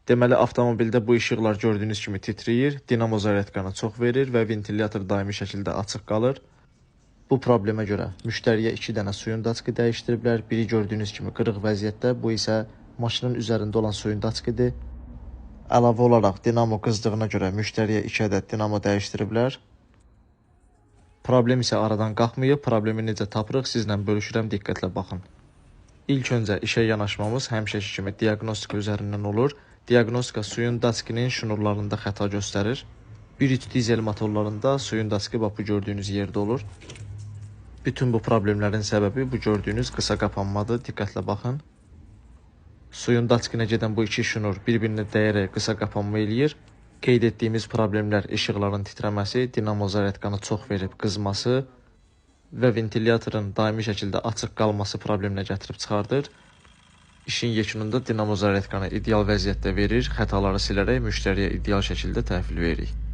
Deməli, avtomobildə bu işıqlar gördüyünüz kimi titrəyir, dinamo zaryadkanı çox verir və ventilyator daimi şəkildə açıq qalır. Bu problemə görə müştəriyə 2 dənə suyun daçqı dəyişdiriblər. Biri gördüyünüz kimi qırıq vəziyyətdə, bu isə maşının üzərində olan suyun daçqıdır. Əlavə olaraq dinamo qızdığına görə müştəriyə 2 ədəd dinamo dəyişdiriblər. Problem isə aradan qalxmayıb. Problemi necə tapırıq sizlə bölüşürəm, diqqətlə baxın. İlk öncə işə yanaşmamız həmişəki kimi diaqnostika üzərindən olur. Diaqnostika suyun daçqının şnurlarında xəta göstərir. 1.3 dizel motorlarında suyun daçqı bu gördüyünüz yerdə olur. Bütün bu problemlərin səbəbi bu gördüyünüz qısa qapanmadır. Diqqətlə baxın. Suyun daçqına gedən bu iki şnur bir-birinə dəyərək qısa qapanma eləyir. Qeyd etdiyimiz problemlər işıqların titrəməsi, dinamo zaryadkanı çox verib qızması və ventilyatorun daimi şəkildə açıq qalması probleminə gətirib çıxardır. İşin yekununda dinamo zaryadkanı ideal vəziyyətdə verir, xətaları silərək müştəriyə ideal şəkildə təhvil veririk.